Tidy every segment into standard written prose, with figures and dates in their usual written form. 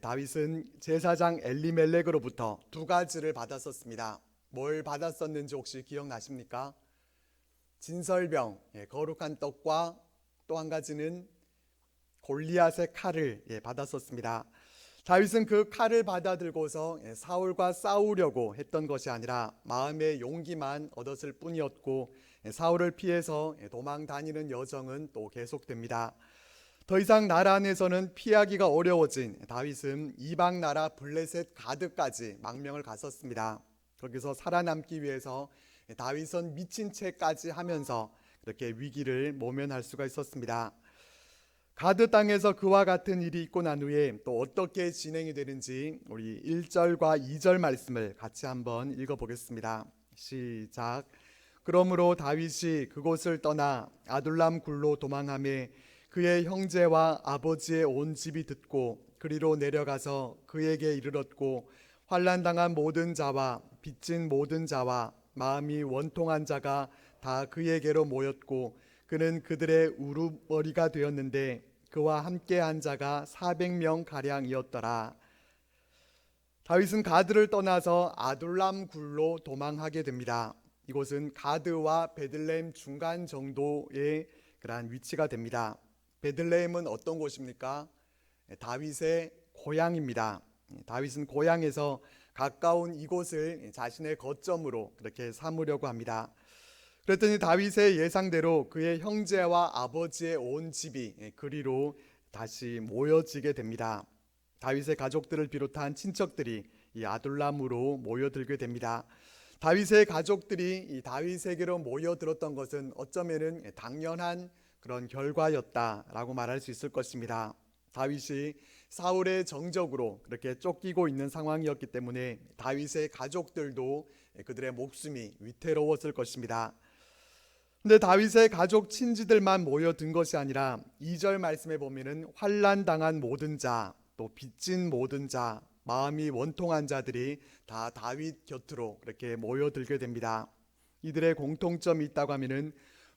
다윗은 제사장 엘리멜렉으로부터 두 가지를 받았었습니다. 뭘 받았었는지 혹시 기억나십니까? 진설병, 거룩한 떡과 또 한 가지는 골리앗의 칼을 받았었습니다. 다윗은 그 칼을 받아들고서 사울과 싸우려고 했던 것이 아니라 마음의 용기만 얻었을 뿐이었고, 사울을 피해서 도망 다니는 여정은 또 계속됩니다. 더 이상 나라 안에서는 피하기가 어려워진 다윗은 이방 나라 블레셋 가드까지 망명을 갔었습니다. 거기서 살아남기 위해서 다윗은 미친 채까지 하면서 그렇게 위기를 모면할 수가 있었습니다. 가드 땅에서 그와 같은 일이 있고 난 후에 또 어떻게 진행이 되는지 우리 1절과 2절 말씀을 같이 한번 읽어보겠습니다. 시작. 그러므로 다윗이 그곳을 떠나 아둘람 굴로 도망하매 그의 형제와 아버지의 온 집이 듣고 그리로 내려가서 그에게 이르렀고, 환난당한 모든 자와 빚진 모든 자와 마음이 원통한 자가 다 그에게로 모였고, 그는 그들의 우두머리가 되었는데 그와 함께한 자가 400명 가량이었더라. 다윗은 가드를 떠나서 아둘람 굴로 도망하게 됩니다. 이곳은 가드와 베들레헴 중간 정도의 그러한 위치가 됩니다. 베들레헴은 어떤 곳입니까? 다윗의 고향입니다. 다윗은 고향에서 가까운 이곳을 자신의 거점으로 그렇게 삼으려고 합니다. 그랬더니 다윗의 예상대로 그의 형제와 아버지의 온 집이 그리로 다시 모여지게 됩니다. 다윗의 가족들을 비롯한 친척들이 이 아둘람으로 모여들게 됩니다. 다윗의 가족들이 이 다윗에게로 모여들었던 것은 어쩌면은 당연한 그런 결과였다라고 말할 수 있을 것입니다. 다윗이 사울의 정적으로 그렇게 쫓기고 있는 상황이었기 때문에 다윗의 가족들도 그들의 목숨이 위태로웠을 것입니다. 근데 다윗의 가족 친지들만 모여든 것이 아니라 2절 말씀에 보면은 환난 당한 모든 자, 또 빚진 모든 자, 마음이 원통한 자들이 다 다윗 곁으로 그렇게 모여들게 됩니다. 이들의 공통점이 있다고 하면은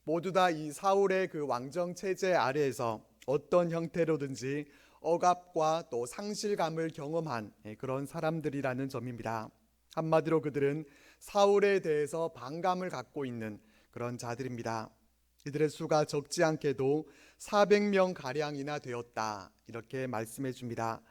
모두 다 이 사울의 그 왕정 체제 아래에서 어떤 형태로든지 억압과 또 상실감을 경험한 그런 사람들이라는 점입니다. 한마디로 그들은 사울에 대해서 반감을 갖고 있는 그런 자들입니다. 이들의 수가 적지 않게도 400명 가량이나 되었다, 이렇게 말씀해 줍니다.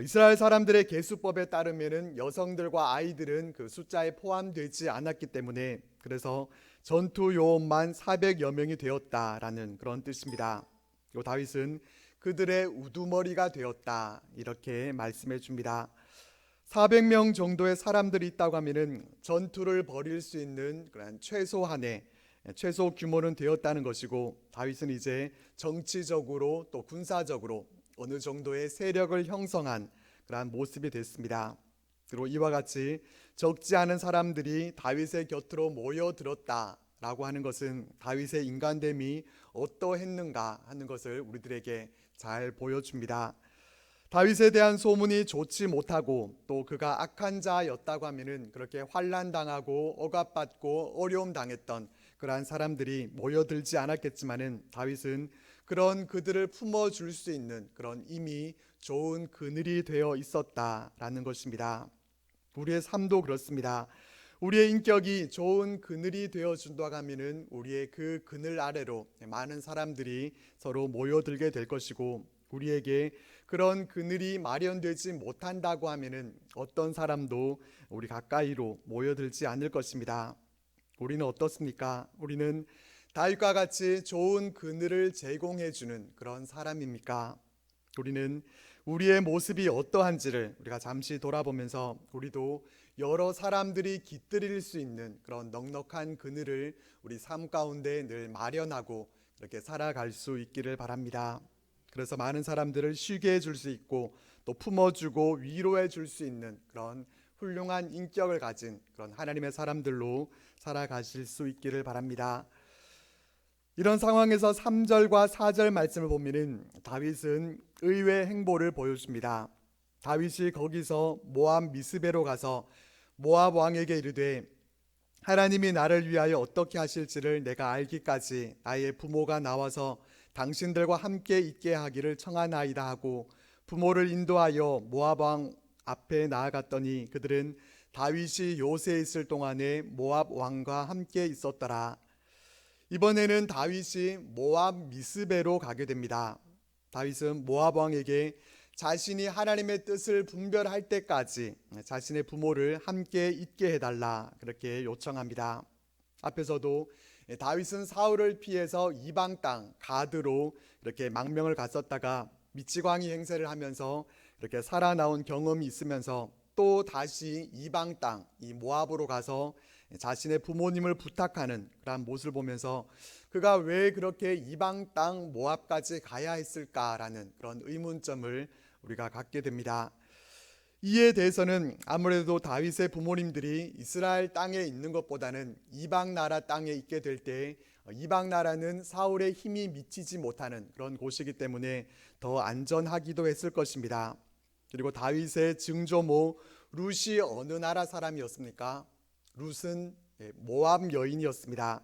이스라엘 사람들의 계수법에 따르면은 여성들과 아이들은 그 숫자에 포함되지 않았기 때문에 그래서 전투 요원만 400여 명이 되었다라는 그런 뜻입니다. 그리고 다윗은 그들의 우두머리가 되었다, 이렇게 말씀해 줍니다. 400명 정도의 사람들이 있다고 하면은 전투를 벌일 수 있는 그런 최소한의 최소 규모는 되었다는 것이고, 다윗은 이제 정치적으로 또 군사적으로 어느 정도의 세력을 형성한 그러한 모습이 됐습니다. 그리고 이와 같이 적지 않은 사람들이 다윗의 곁으로 모여들었다라고 하는 것은 다윗의 인간됨이 어떠했는가 하는 것을 우리들에게 잘 보여줍니다. 다윗에 대한 소문이 좋지 못하고 또 그가 악한 자였다고 하면은 그렇게 환난당하고 억압받고 어려움 당했던 그러한 사람들이 모여들지 않았겠지만은 다윗은 그런 그들을 품어줄 수 있는 그런 이미 좋은 그늘이 되어 있었다라는 것입니다. 우리의 삶도 그렇습니다. 우리의 인격이 좋은 그늘이 되어준다고 하면은 우리의 그 그늘 아래로 많은 사람들이 서로 모여들게 될 것이고, 우리에게 그런 그늘이 마련되지 못한다고 하면은 어떤 사람도 우리 가까이로 모여들지 않을 것입니다. 우리는 어떻습니까? 우리는 다윗과 같이 좋은 그늘을 제공해주는 그런 사람입니까? 우리는 우리의 모습이 어떠한지를 우리가 잠시 돌아보면서 우리도 여러 사람들이 깃들일 수 있는 그런 넉넉한 그늘을 우리 삶 가운데 늘 마련하고 이렇게 살아갈 수 있기를 바랍니다. 그래서 많은 사람들을 쉬게 해줄 수 있고 또 품어주고 위로해 줄 수 있는 그런 훌륭한 인격을 가진 그런 하나님의 사람들로 살아가실 수 있기를 바랍니다. 이런 상황에서 3절과 4절 말씀을 보면은 다윗은 의외의 행보를 보여줍니다. 다윗이 거기서 모압 미스베로 가서 모압 왕에게 이르되, 하나님이 나를 위하여 어떻게 하실지를 내가 알기까지 나의 부모가 나와서 당신들과 함께 있게 하기를 청하나이다 하고 부모를 인도하여 모압 왕 앞에 나아갔더니 그들은 다윗이 요새에 있을 동안에 모압 왕과 함께 있었더라. 이번에는 다윗이 모압 미스베로 가게 됩니다. 다윗은 모압 왕에게 자신이 하나님의 뜻을 분별할 때까지 자신의 부모를 함께 있게 해달라 그렇게 요청합니다. 앞에서도 다윗은 사울을 피해서 이방 땅 가드로 이렇게 망명을 갔었다가 미치광이 행세를 하면서 이렇게 살아나온 경험이 있으면서 또 다시 이방 땅 이 모압으로 가서 자신의 부모님을 부탁하는 그런 모습을 보면서 그가 왜 그렇게 이방 땅 모압까지 가야 했을까라는 그런 의문점을 우리가 갖게 됩니다. 이에 대해서는 아무래도 다윗의 부모님들이 이스라엘 땅에 있는 것보다는 이방 나라 땅에 있게 될 때 이방 나라는 사울의 힘이 미치지 못하는 그런 곳이기 때문에 더 안전하기도 했을 것입니다. 그리고 다윗의 증조모 룻이 어느 나라 사람이었습니까? 룻은 모압 여인이었습니다.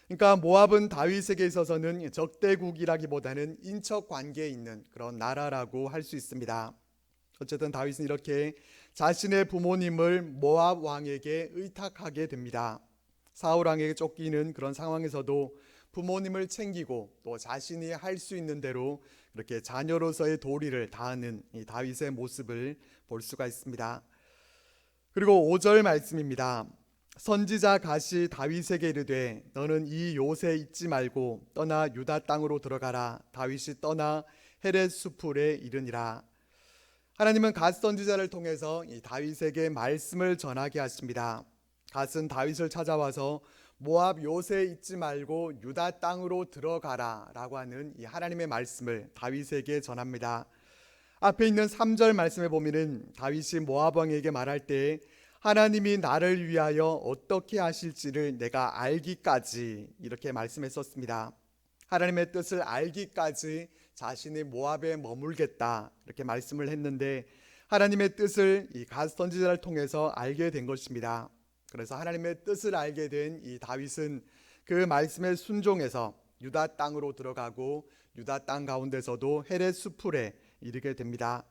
그러니까 모압은 다윗에게 있어서는 적대국이라기보다는 인척 관계에 있는 그런 나라라고 할 수 있습니다. 어쨌든 다윗은 이렇게 자신의 부모님을 모압 왕에게 의탁하게 됩니다. 사울 왕에게 쫓기는 그런 상황에서도 부모님을 챙기고 또 자신이 할 수 있는 대로 이렇게 자녀로서의 도리를 다하는 이 다윗의 모습을 볼 수가 있습니다. 그리고 5절 말씀입니다. 선지자 갓이 다윗에게 이르되 너는 이 요새에 있지 말고 떠나 유다 땅으로 들어가라. 다윗이 떠나 헤렛 수풀에 이르니라. 하나님은 갓 선지자를 통해서 이 다윗에게 말씀을 전하게 하십니다. 갓은 다윗을 찾아와서 모압 요새에 있지 말고 유다 땅으로 들어가라 라고 하는 이 하나님의 말씀을 다윗에게 전합니다. 앞에 있는 3절 말씀에 보면은 다윗이 모압 왕에게 말할 때 하나님이 나를 위하여 어떻게 하실지를 내가 알기까지 이렇게 말씀했었습니다. 하나님의 뜻을 알기까지 자신이 모압에 머물겠다 이렇게 말씀을 했는데 하나님의 뜻을 이 갓 선지자를 통해서 알게 된 것입니다. 그래서 하나님의 뜻을 알게 된 이 다윗은 그 말씀에 순종해서 유다 땅으로 들어가고 유다 땅 가운데서도 헤렛 수풀에 이르게 됩니다.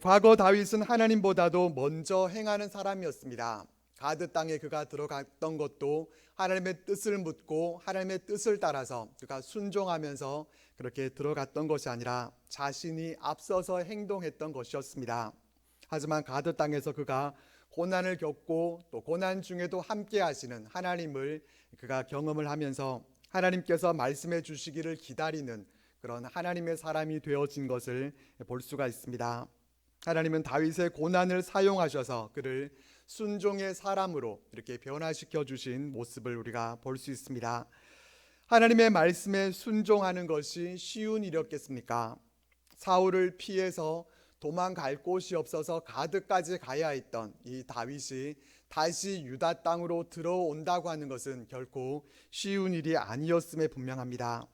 과거 다윗은 하나님보다도 먼저 행하는 사람이었습니다. 가드 땅에 그가 들어갔던 것도 하나님의 뜻을 묻고 하나님의 뜻을 따라서 그가 순종하면서 그렇게 들어갔던 것이 아니라 자신이 앞서서 행동했던 것이었습니다. 하지만 가드 땅에서 그가 고난을 겪고 또 고난 중에도 함께 하시는 하나님을 그가 경험을 하면서 하나님께서 말씀해 주시기를 기다리는 그런 하나님의 사람이 되어진 것을 볼 수가 있습니다. 하나님은 다윗의 고난을 사용하셔서 그를 순종의 사람으로 이렇게 변화시켜 주신 모습을 우리가 볼 수 있습니다. 하나님의 말씀에 순종하는 것이 쉬운 일이었겠습니까? 사울을 피해서 도망갈 곳이 없어서 가드까지 가야 했던 이 다윗이 다시 유다 땅으로 들어온다고 하는 것은 결코 쉬운 일이 아니었음에 분명합니다.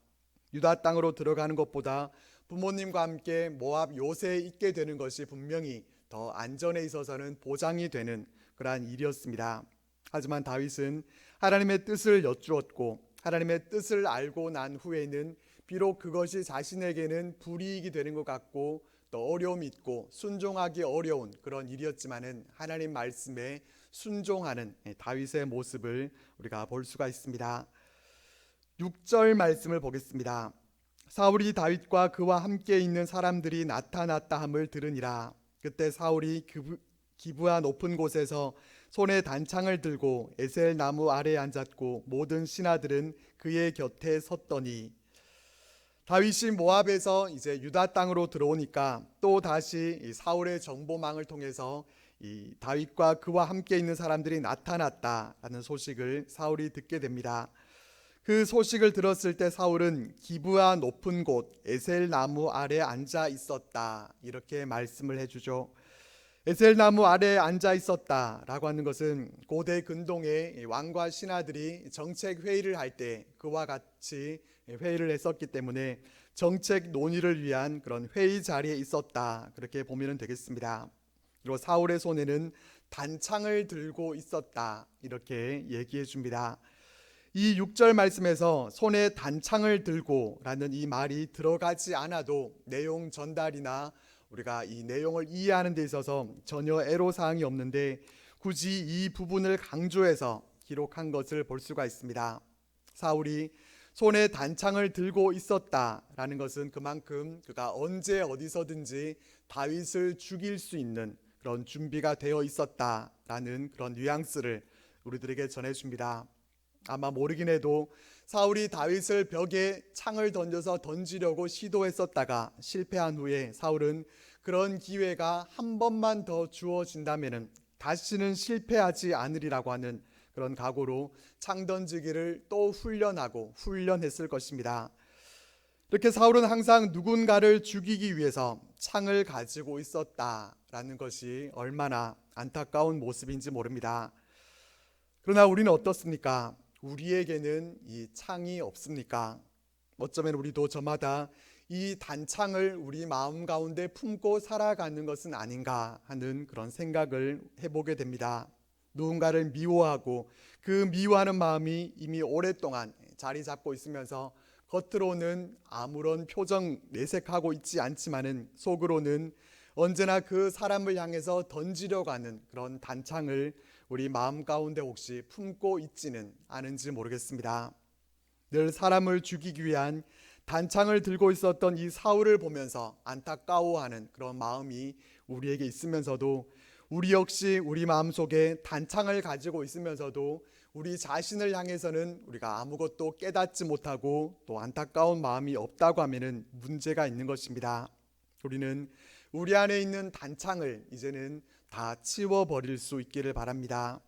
유다 땅으로 들어가는 것보다 부모님과 함께 모압 요새에 있게 되는 것이 분명히 더 안전에 있어서는 보장이 되는 그러한 일이었습니다. 하지만 다윗은 하나님의 뜻을 여쭈었고 하나님의 뜻을 알고 난 후에는 비록 그것이 자신에게는 불이익이 되는 것 같고 또 어려움이 있고 순종하기 어려운 그런 일이었지만은 하나님 말씀에 순종하는 다윗의 모습을 우리가 볼 수가 있습니다. 6절 말씀을 보겠습니다. 사울이 다윗과 그와 함께 있는 사람들이 나타났다 함을 들으니라. 그때 사울이 기브아 높은 곳에서 손에 단창을 들고 에셀 나무 아래에 앉았고 모든 신하들은 그의 곁에 섰더니 다윗이 모압에서 이제 유다 땅으로 들어오니까 또 다시 사울의 정보망을 통해서 이 다윗과 그와 함께 있는 사람들이 나타났다라는 소식을 사울이 듣게 됩니다. 그 소식을 들었을 때 사울은 기브아 높은 곳 에셀 나무 아래 앉아 있었다 이렇게 말씀을 해주죠. 에셀 나무 아래에 앉아 있었다라고 하는 것은 고대 근동의 왕과 신하들이 정책 회의를 할 때 그와 같이 회의를 했었기 때문에 정책 논의를 위한 그런 회의 자리에 있었다 그렇게 보면 되겠습니다. 그리고 사울의 손에는 단창을 들고 있었다 이렇게 얘기해 줍니다. 이 6절 말씀에서 손에 단창을 들고 라는 이 말이 들어가지 않아도 내용 전달이나 우리가 이 내용을 이해하는 데 있어서 전혀 애로사항이 없는데 굳이 이 부분을 강조해서 기록한 것을 볼 수가 있습니다. 사울이 손에 단창을 들고 있었다라는 것은 그만큼 그가 언제 어디서든지 다윗을 죽일 수 있는 그런 준비가 되어 있었다라는 그런 뉘앙스를 우리들에게 전해줍니다. 아마 모르긴 해도 사울이 다윗을 벽에 창을 던지려고 시도했었다가 실패한 후에 사울은 그런 기회가 한 번만 더 주어진다면 다시는 실패하지 않으리라고 하는 그런 각오로 창 던지기를 또 훈련했을 것입니다. 이렇게 사울은 항상 누군가를 죽이기 위해서 창을 가지고 있었다라는 것이 얼마나 안타까운 모습인지 모릅니다. 그러나 우리는 어떻습니까? 우리에게는 이 창이 없습니까? 어쩌면 우리도 저마다 이 단창을 우리 마음 가운데 품고 살아가는 것은 아닌가 하는 그런 생각을 해보게 됩니다. 누군가를 미워하고 그 미워하는 마음이 이미 오랫동안 자리 잡고 있으면서 겉으로는 아무런 표정 내색하고 있지 않지만은 속으로는 언제나 그 사람을 향해서 던지려고 하는 그런 단창을 우리 마음 가운데 혹시 품고 있지는 않은지 모르겠습니다. 늘 사람을 죽이기 위한 단창을 들고 있었던 이 사울을 보면서 안타까워하는 그런 마음이 우리에게 있으면서도 우리 역시 우리 마음속에 단창을 가지고 있으면서도 우리 자신을 향해서는 우리가 아무것도 깨닫지 못하고 또 안타까운 마음이 없다고 하면은 문제가 있는 것입니다. 우리는 우리 안에 있는 단창을 이제는 다 치워버릴 수 있기를 바랍니다.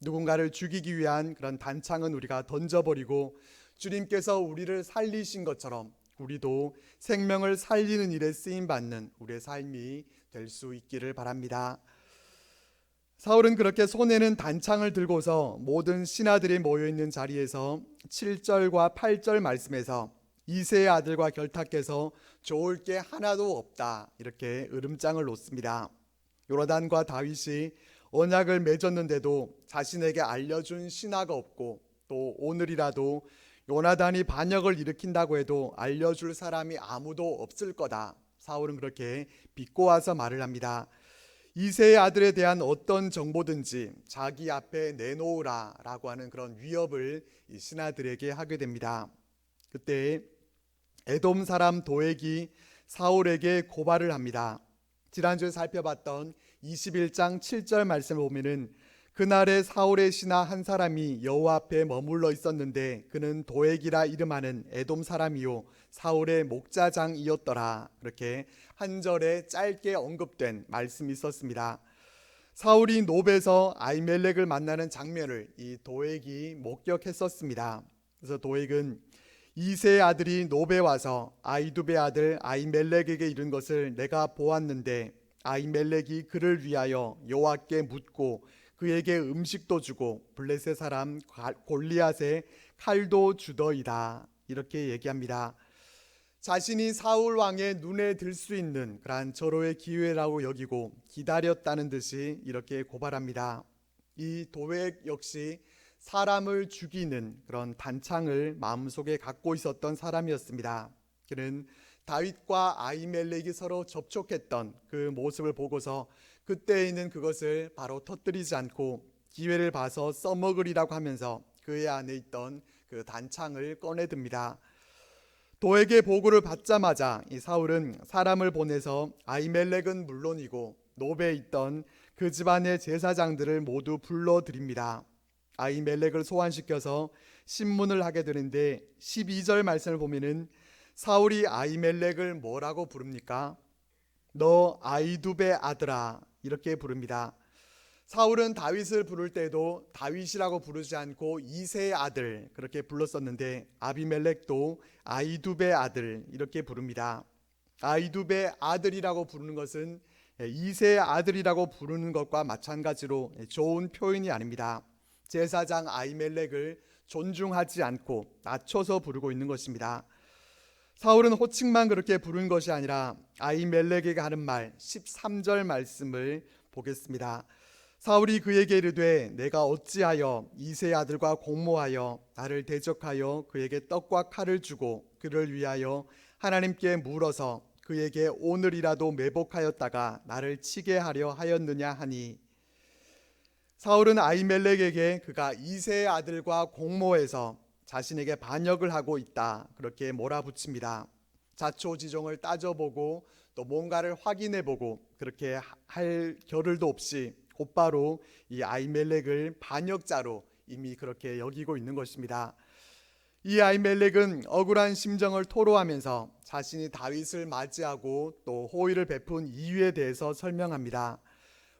누군가를 죽이기 위한 그런 단창은 우리가 던져버리고 주님께서 우리를 살리신 것처럼 우리도 생명을 살리는 일에 쓰임받는 우리의 삶이 될 수 있기를 바랍니다. 사울은 그렇게 손에는 단창을 들고서 모든 신하들이 모여있는 자리에서 7절과 8절 말씀에서 이새의 아들과 결탁해서 좋을 게 하나도 없다 이렇게 으름장을 놓습니다. 요나단과 다윗이 언약을 맺었는데도 자신에게 알려준 신하가 없고 또 오늘이라도 요나단이 반역을 일으킨다고 해도 알려줄 사람이 아무도 없을 거다. 사울은 그렇게 비꼬아서 말을 합니다. 이새의 아들에 대한 어떤 정보든지 자기 앞에 내놓으라 라고 하는 그런 위협을 이 신하들에게 하게 됩니다. 그때 에돔 사람 도액이 사울에게 고발을 합니다. 지난주에 살펴봤던 21장 7절 말씀을 보면은 그날에 사울의 신하 한 사람이 여호와 앞에 머물러 있었는데 그는 도액이라 이름하는 에돔 사람이요 사울의 목자장이었더라. 그렇게 한 절에 짧게 언급된 말씀이 있었습니다. 사울이 노베에서 아히멜렉을 만나는 장면을 이 도액이 목격했었습니다. 그래서 도액은 이새의 아들이 노베에 와서 아히두베 아들 아히멜렉에게 이른 것을 내가 보았는데 아히멜렉이 그를 위하여 여호와께 묻고 그에게 음식도 주고 블레셋 사람 골리앗의 칼도 주더이다 이렇게 얘기합니다. 자신이 사울 왕의 눈에 들 수 있는 그러한 절호의 기회라고 여기고 기다렸다는 듯이 이렇게 고발합니다. 이 도액 역시 사람을 죽이는 그런 단창을 마음속에 갖고 있었던 사람이었습니다. 그는 다윗과 아히멜렉이 서로 접촉했던 그 모습을 보고서 그때에는 그것을 바로 터뜨리지 않고 기회를 봐서 써먹으리라고 하면서 그의 안에 있던 그 단창을 꺼내듭니다. 도에게 보고를 받자마자 이 사울은 사람을 보내서 아히멜렉은 물론이고 노베에 있던 그 집안의 제사장들을 모두 불러들입니다. 아히멜렉을 소환시켜서 신문을 하게 되는데 12절 말씀을 보면은 사울이 아히멜렉을 뭐라고 부릅니까? 너 아히두베 아들아 이렇게 부릅니다. 사울은 다윗을 부를 때도 다윗이라고 부르지 않고 이새의 아들 그렇게 불렀었는데 아비멜렉도 아히두베 아들 이렇게 부릅니다. 아히두베 아들이라고 부르는 것은 이새의 아들이라고 부르는 것과 마찬가지로 좋은 표현이 아닙니다. 제사장 아히멜렉을 존중하지 않고 낮춰서 부르고 있는 것입니다. 사울은 호칭만 그렇게 부른 것이 아니라 아히멜렉에게 하는 말 13절 말씀을 보겠습니다. 사울이 그에게 이르되 내가 어찌하여 이새의 아들과 공모하여 나를 대적하여 그에게 떡과 칼을 주고 그를 위하여 하나님께 물어서 그에게 오늘이라도 매복하였다가 나를 치게 하려 하였느냐 하니, 사울은 아히멜렉에게 그가 이새의 아들과 공모해서 자신에게 반역을 하고 있다, 그렇게 몰아붙입니다. 자초지종을 따져보고 또 뭔가를 확인해보고 그렇게 할 겨를도 없이 곧바로 이 아히멜렉을 반역자로 이미 그렇게 여기고 있는 것입니다. 이 아히멜렉은 억울한 심정을 토로하면서 자신이 다윗을 맞이하고 또 호의를 베푼 이유에 대해서 설명합니다.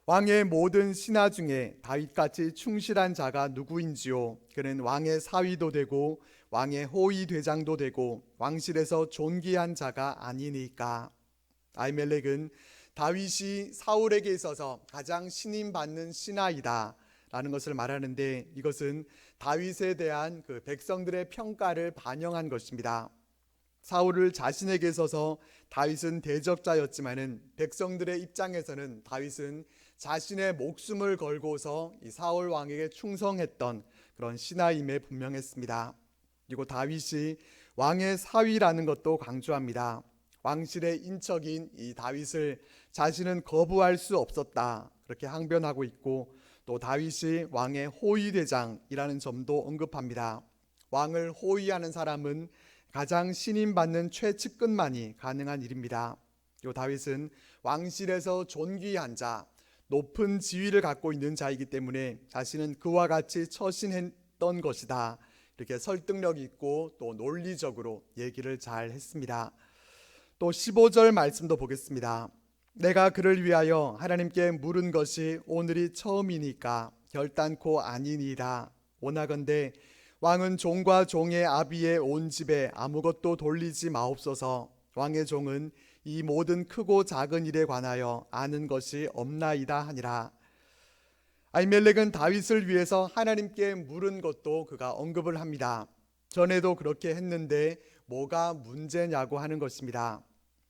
왕의 모든 신하 중에 다윗같이 충실한 자가 누구인지요? 그는 왕의 사위도 되고 왕의 호위 대장도 되고 왕실에서 존귀한 자가 아니니까. 아히멜렉은 다윗이 사울에게 있어서 가장 신임받는 신하이다 라는 것을 말하는데, 이것은 다윗에 대한 그 백성들의 평가를 반영한 것입니다. 사울을 자신에게 있어서 다윗은 대적자였지만은 백성들의 입장에서는 다윗은 자신의 목숨을 걸고서 이 사울 왕에게 충성했던 그런 신하임에 분명했습니다. 그리고 다윗이 왕의 사위라는 것도 강조합니다. 왕실의 인척인 이 다윗을 자신은 거부할 수 없었다, 그렇게 항변하고 있고, 또 다윗이 왕의 호위대장이라는 점도 언급합니다. 왕을 호위하는 사람은 가장 신임받는 최측근만이 가능한 일입니다. 그리고 다윗은 왕실에서 존귀한 자, 높은 지위를 갖고 있는 자이기 때문에 자신은 그와 같이 처신했던 것이다, 이렇게 설득력 있고 또 논리적으로 얘기를 잘 했습니다. 또 15절 말씀도 보겠습니다. 내가 그를 위하여 하나님께 물은 것이 오늘이 처음이니까 결단코 아니니라. 원하건대 왕은 종과 종의 아비의 온 집에 아무것도 돌리지 마옵소서. 왕의 종은 이 모든 크고 작은 일에 관하여 아는 것이 없나이다 하니라. 아히멜렉은 다윗을 위해서 하나님께 물은 것도 그가 언급을 합니다. 전에도 그렇게 했는데 뭐가 문제냐고 하는 것입니다.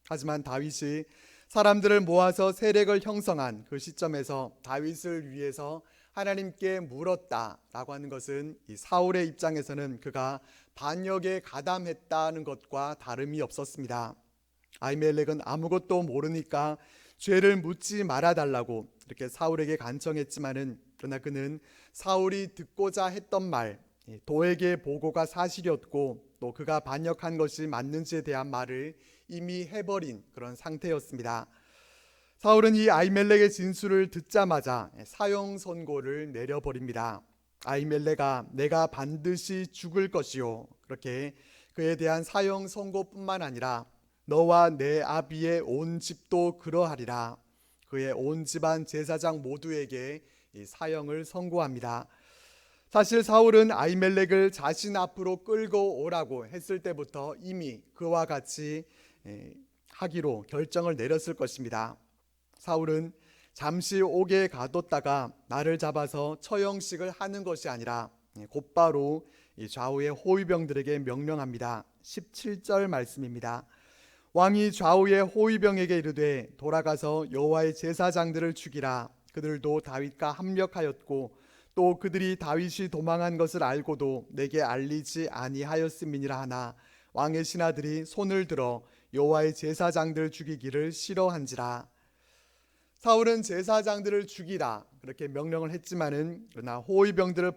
하지만 다윗이 사람들을 모아서 세력을 형성한 그 시점에서 다윗을 위해서 하나님께 물었다라고 하는 것은 이 사울의 입장에서는 그가 반역에 가담했다는 것과 다름이 없었습니다. 아히멜렉은 아무것도 모르니까 죄를 묻지 말아달라고 이렇게 사울에게 간청했지만은, 그러나 그는 사울이 듣고자 했던 말, 도에게 보고가 사실이었고 또 그가 반역한 것이 맞는지에 대한 말을 이미 해버린 그런 상태였습니다. 사울은 이 아히멜렉의 진술을 듣자마자 사형 선고를 내려버립니다. 아히멜렉아, 내가 반드시 죽을 것이요, 그렇게 그에 대한 사형 선고뿐만 아니라 너와 내 아비의 온 집도 그러하리라. 그의 온 집안 제사장 모두에게 이 사형을 선고합니다. 사실 사울은 아히멜렉을 자신 앞으로 끌고 오라고 했을 때부터 이미 그와 같이 하기로 결정을 내렸을 것입니다. 사울은 잠시 옥에 가뒀다가 나를 잡아서 처형식을 하는 것이 아니라 곧바로 좌우의 호위병들에게 명령합니다. 17절 말씀입니다. 왕이 좌우의 호위병에게 이르되 돌아가서 여호와의 제사장들을 죽이라. 그들도 다윗과 합력하였고 또 그들이 다윗이 도망한 것을 알고도 내게 알리지 아니하였음이니라 하나 왕의 신하들이 손을 들어 여호와의 제사장들 죽이기를 싫어한지라. 사울은 제사장들을 죽이라 그렇게 명령을 했지만은, 그러나 호위병들을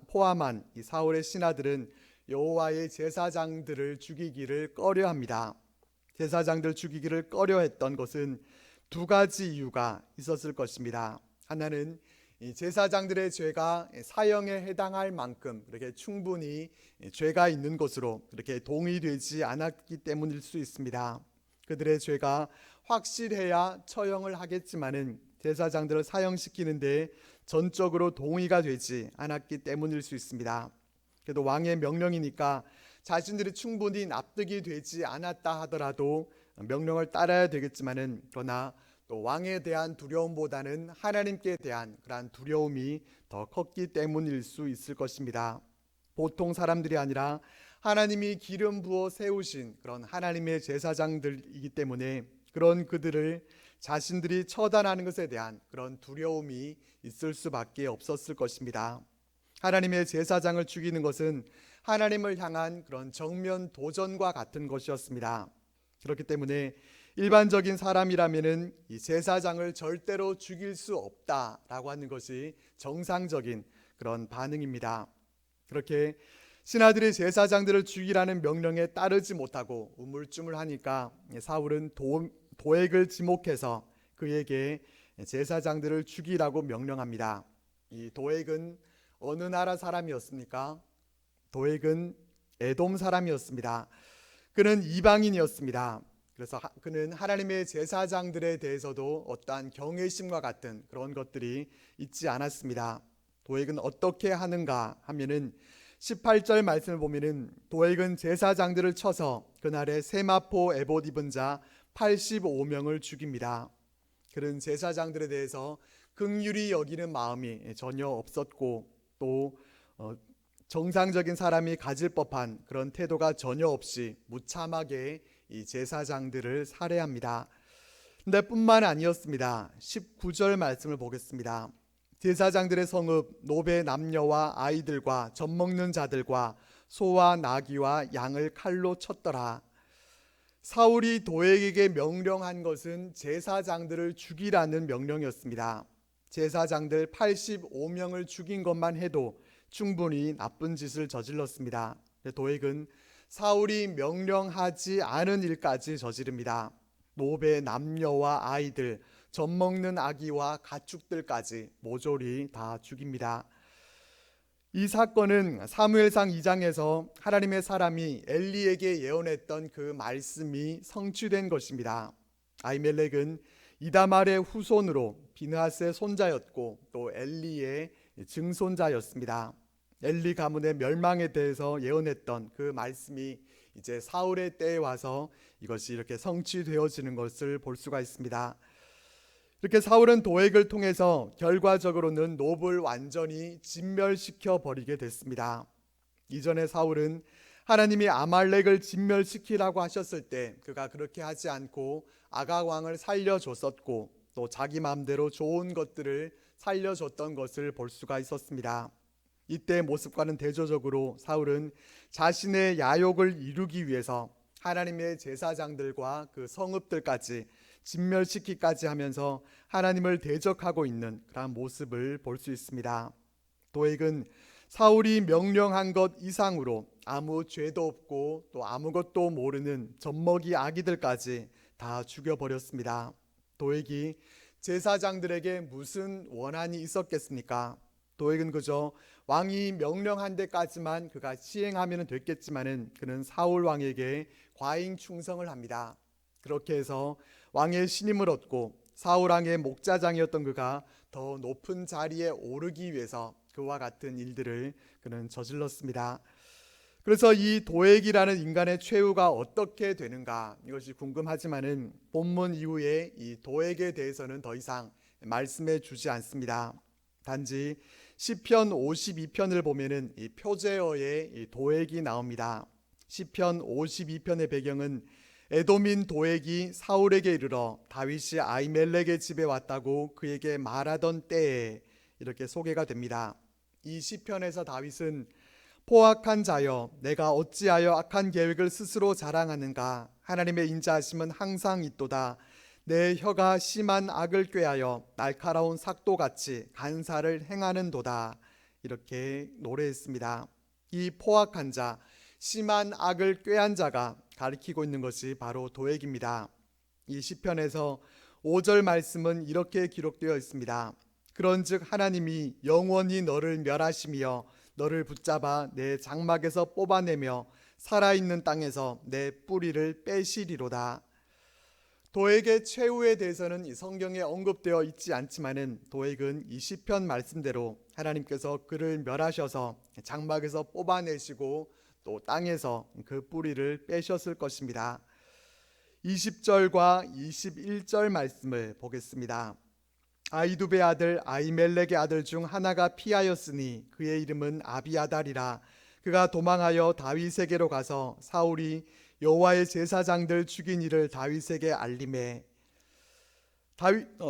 포함한 이 사울의 신하들은 여호와의 제사장들을 죽이기를 꺼려합니다. 제사장들 죽이기를 꺼려했던 것은 두 가지 이유가 있었을 것입니다. 하나는 이 제사장들의 죄가 사형에 해당할 만큼 그렇게 충분히 죄가 있는 것으로 그렇게 동의되지 않았기 때문일 수 있습니다. 그들의 죄가 확실해야 처형을 하겠지만은 제사장들을 사형시키는데 전적으로 동의가 되지 않았기 때문일 수 있습니다. 그래도 왕의 명령이니까 자신들이 충분히 납득이 되지 않았다 하더라도 명령을 따라야 되겠지만은, 그러나 또 왕에 대한 두려움보다는 하나님께 대한 그러한 두려움이 더 컸기 때문일 수 있을 것입니다. 보통 사람들이 아니라 하나님이 기름 부어 세우신 그런 하나님의 제사장들이기 때문에 그런 그들을 자신들이 처단하는 것에 대한 그런 두려움이 있을 수밖에 없었을 것입니다. 하나님의 제사장을 죽이는 것은 하나님을 향한 그런 정면 도전과 같은 것이었습니다. 그렇기 때문에 일반적인 사람이라면은 이 제사장을 절대로 죽일 수 없다라고 하는 것이 정상적인 그런 반응입니다. 그렇게 신하들이 제사장들을 죽이라는 명령에 따르지 못하고 우물쭈물하니까 사울은 도액을 지목해서 그에게 제사장들을 죽이라고 명령합니다. 이 도액은 어느 나라 사람이었습니까? 도액은 에돔 사람이었습니다. 그는 이방인이었습니다. 그래서 그는 하나님의 제사장들에 대해서도 어떠한 경외심과 같은 그런 것들이 있지 않았습니다. 도액은 어떻게 하는가 하면은 18절 말씀을 보면은 도액은 제사장들을 쳐서 그날에 세마포 에봇 입은 자 85명을 죽입니다. 그는 제사장들에 대해서 긍휼히 여기는 마음이 전혀 없었고 또 정상적인 사람이 가질 법한 그런 태도가 전혀 없이 무참하게 이 제사장들을 살해합니다. 근데 뿐만 아니었습니다. 19절 말씀을 보겠습니다. 제사장들의 성읍 노베 남녀와 아이들과 젖먹는 자들과 소와 나귀와 양을 칼로 쳤더라. 사울이 도액에게 명령한 것은 제사장들을 죽이라는 명령이었습니다. 제사장들 85명을 죽인 것만 해도 충분히 나쁜 짓을 저질렀습니다. 도액은 사울이 명령하지 않은 일까지 저지릅니다. 노베 남녀와 아이들, 젖먹는 아기와 가축들까지 모조리 다 죽입니다. 이 사건은 사무엘상 2장에서 하나님의 사람이 엘리에게 예언했던 그 말씀이 성취된 것입니다. 아히멜렉은 이다말의 후손으로 비느하스의 손자였고 또 엘리의 증손자였습니다. 엘리 가문의 멸망에 대해서 예언했던 그 말씀이 이제 사울의 때에 와서 이것이 이렇게 성취되어지는 것을 볼 수가 있습니다. 이렇게 사울은 도액을 통해서 결과적으로는 놉을 완전히 진멸시켜 버리게 됐습니다. 이전에 사울은 하나님이 아말렉을 진멸시키라고 하셨을 때 그가 그렇게 하지 않고 아각 왕을 살려줬었고 또 자기 마음대로 좋은 것들을 살려줬던 것을 볼 수가 있었습니다. 이때의 모습과는 대조적으로 사울은 자신의 야욕을 이루기 위해서 하나님의 제사장들과 그 성읍들까지 진멸시키까지 하면서 하나님을 대적하고 있는 그런 모습을 볼 수 있습니다. 도액은 사울이 명령한 것 이상으로 아무 죄도 없고 또 아무것도 모르는 젖먹이 아기들까지 다 죽여버렸습니다. 도액이 제사장들에게 무슨 원한이 있었겠습니까? 도액은 그저 왕이 명령한 데까지만 그가 시행하면 됐겠지만은 그는 사울 왕에게 과잉 충성을 합니다. 그렇게 해서 왕의 신임을 얻고 사울 왕의 목자장이었던 그가 더 높은 자리에 오르기 위해서 그와 같은 일들을 그는 저질렀습니다. 그래서 이 도액이라는 인간의 최후가 어떻게 되는가 이것이 궁금하지만은 본문 이후에 이 도액에 대해서는 더 이상 말씀해 주지 않습니다. 단지 시편 52편을 보면은 이 표제어에 이 도액이 나옵니다. 시편 52편의 배경은 에돔인 도액이 사울에게 이르러 다윗이 아히멜렉의 집에 왔다고 그에게 말하던 때에 이렇게 소개가 됩니다. 이 시편에서 다윗은 포악한 자여 내가 어찌하여 악한 계획을 스스로 자랑하는가 하나님의 인자하심은 항상 있도다 내 혀가 심한 악을 꾀하여 날카로운 삭도같이 간사를 행하는도다 이렇게 노래했습니다. 이 포악한 자 심한 악을 꾀한 자가 가리키고 있는 것이 바로 도액입니다. 이 시편에서 5절 말씀은 이렇게 기록되어 있습니다. 그런즉 하나님이 영원히 너를 멸하시며 너를 붙잡아 내 장막에서 뽑아내며 살아있는 땅에서 내 뿌리를 빼시리로다. 도액의 최후에 대해서는 이 성경에 언급되어 있지 않지만은 도액은 이 시편 말씀대로 하나님께서 그를 멸하셔서 장막에서 뽑아내시고 또 땅에서 그 뿌리를 빼셨을 것입니다. 20절과 21절 말씀을 보겠습니다. 아이두베 아들 아히멜렉의 아들 중 하나가 피하였으니 그의 이름은 아비아달이라. 그가 도망하여 다윗에게로 가서 사울이 여호와의 제사장들 죽인 일을 다윗에게 알림해.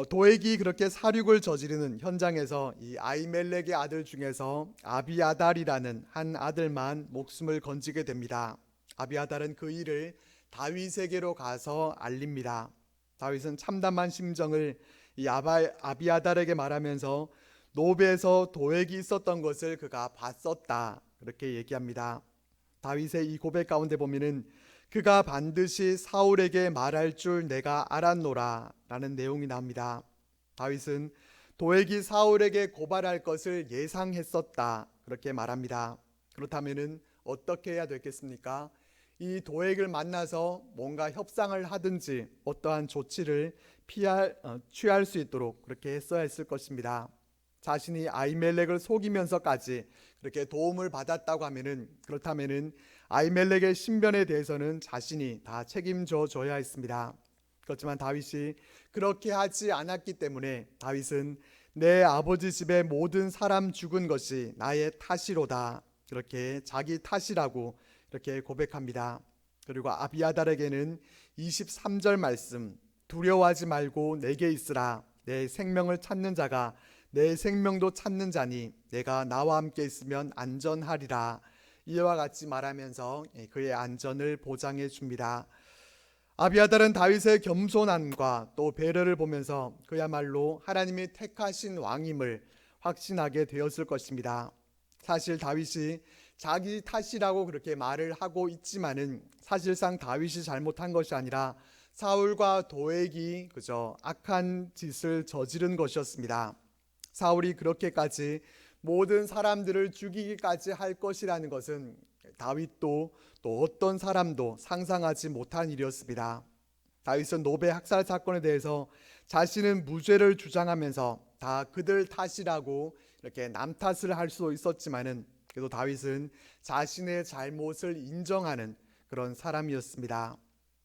도액이 그렇게 사륙을 저지르는 현장에서 이 아히멜렉의 아들 중에서 아비아달이라는 한 아들만 목숨을 건지게 됩니다. 아비아달은 그 일을 다윗에게로 가서 알립니다. 다윗은 참담한 심정을 이 아비아달에게 말하면서 노베에서 도액이 있었던 것을 그가 봤었다, 그렇게 얘기합니다. 다윗의 이 고백 가운데 보면은 그가 반드시 사울에게 말할 줄 내가 알았노라 라는 내용이 나옵니다. 다윗은 도액이 사울에게 고발할 것을 예상했었다, 그렇게 말합니다. 그렇다면은 어떻게 해야 되겠습니까? 이 도액을 만나서 뭔가 협상을 하든지 어떠한 조치를 취할 수 있도록 그렇게 했어야 했을 것입니다. 자신이 아히멜렉을 속이면서까지 그렇게 도움을 받았다고 하면은, 그렇다면은 아히멜렉의 신변에 대해서는 자신이 다 책임져 줘야 했습니다. 그렇지만 다윗이 그렇게 하지 않았기 때문에 다윗은 내 아버지 집의 모든 사람 죽은 것이 나의 탓이로다, 그렇게 자기 탓이라고 이렇게 고백합니다. 그리고 아비아달에게는 23절 말씀, 두려워하지 말고 내게 있으라. 내 생명을 찾는 자가 내 생명도 찾는 자니 내가 나와 함께 있으면 안전하리라, 이와 같이 말하면서 그의 안전을 보장해 줍니다. 아비아달은 다윗의 겸손함과 또 배려를 보면서 그야말로 하나님이 택하신 왕임을 확신하게 되었을 것입니다. 사실 다윗이 자기 탓이라고 그렇게 말을 하고 있지만은 사실상 다윗이 잘못한 것이 아니라 사울과 도액이 그저 악한 짓을 저지른 것이었습니다. 사울이 그렇게까지 모든 사람들을 죽이기까지 할 것이라는 것은 다윗도 또 어떤 사람도 상상하지 못한 일이었습니다. 다윗은 노베 학살 사건에 대해서 자신은 무죄를 주장하면서 다 그들 탓이라고 이렇게 남 탓을 할 수 있었지만은 그래도 다윗은 자신의 잘못을 인정하는 그런 사람이었습니다.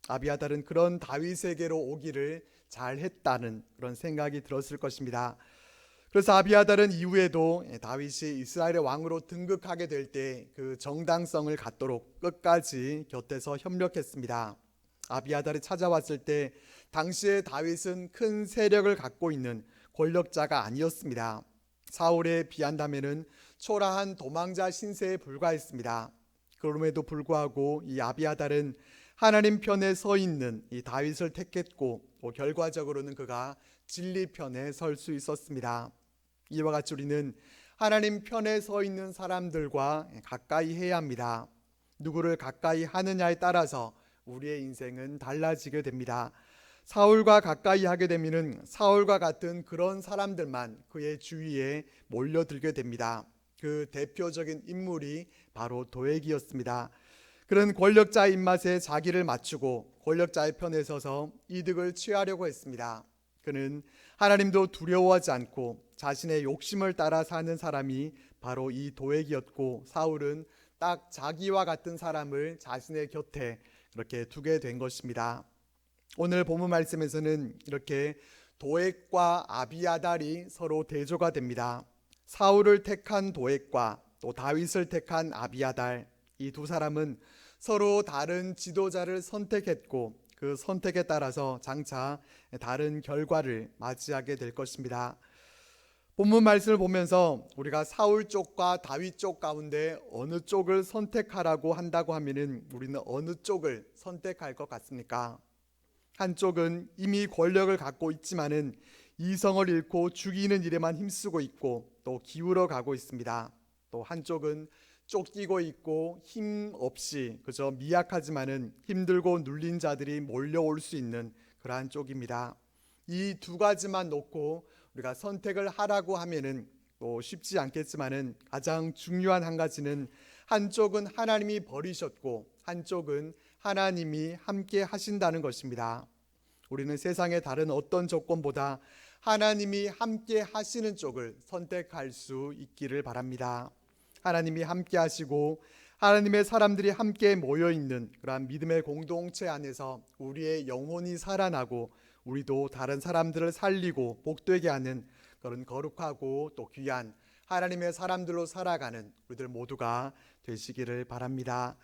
아비아달은 그런 다윗에게로 오기를 잘했다는 그런 생각이 들었을 것입니다. 그래서 아비아달은 이후에도 다윗이 이스라엘의 왕으로 등극하게 될 때 그 정당성을 갖도록 끝까지 곁에서 협력했습니다. 아비아달이 찾아왔을 때 당시에 다윗은 큰 세력을 갖고 있는 권력자가 아니었습니다. 사울에 비한다면은 초라한 도망자 신세에 불과했습니다. 그럼에도 불구하고 이 아비아달은 하나님 편에 서 있는 이 다윗을 택했고 또 결과적으로는 그가 진리 편에 설 수 있었습니다. 이와 같이 우리는 하나님 편에 서 있는 사람들과 가까이 해야 합니다. 누구를 가까이 하느냐에 따라서 우리의 인생은 달라지게 됩니다. 사울과 가까이 하게 되면 사울과 같은 그런 사람들만 그의 주위에 몰려들게 됩니다. 그 대표적인 인물이 바로 도액이었습니다. 그런 권력자의 입맛에 자기를 맞추고 권력자의 편에 서서 이득을 취하려고 했습니다. 그는 하나님도 두려워하지 않고 자신의 욕심을 따라 사는 사람이 바로 이 도액이었고, 사울은 딱 자기와 같은 사람을 자신의 곁에 그렇게 두게 된 것입니다. 오늘 본문 말씀에서는 이렇게 도액과 아비아달이 서로 대조가 됩니다. 사울을 택한 도액과 또 다윗을 택한 아비아달, 이 두 사람은 서로 다른 지도자를 선택했고 그 선택에 따라서 장차 다른 결과를 맞이하게 될 것입니다. 본문 말씀을 보면서 우리가 사울 쪽과 다윗 쪽 가운데 어느 쪽을 선택하라고 한다고 하면은 우리는 어느 쪽을 선택할 것 같습니까? 한쪽은 이미 권력을 갖고 있지만은 이성을 잃고 죽이는 일에만 힘쓰고 있고 또 기울어 가고 있습니다. 또 한쪽은 쫓기고 있고 힘 없이 그저 미약하지만은 힘들고 눌린 자들이 몰려올 수 있는 그러한 쪽입니다. 이 두 가지만 놓고 우리가 선택을 하라고 하면은 또 쉽지 않겠지만은 가장 중요한 한 가지는 한쪽은 하나님이 버리셨고 한쪽은 하나님이 함께 하신다는 것입니다. 우리는 세상의 다른 어떤 조건보다 하나님이 함께 하시는 쪽을 선택할 수 있기를 바랍니다. 하나님이 함께 하시고 하나님의 사람들이 함께 모여 있는 그러한 믿음의 공동체 안에서 우리의 영혼이 살아나고 우리도 다른 사람들을 살리고 복되게 하는 그런 거룩하고 또 귀한 하나님의 사람들로 살아가는 우리들 모두가 되시기를 바랍니다.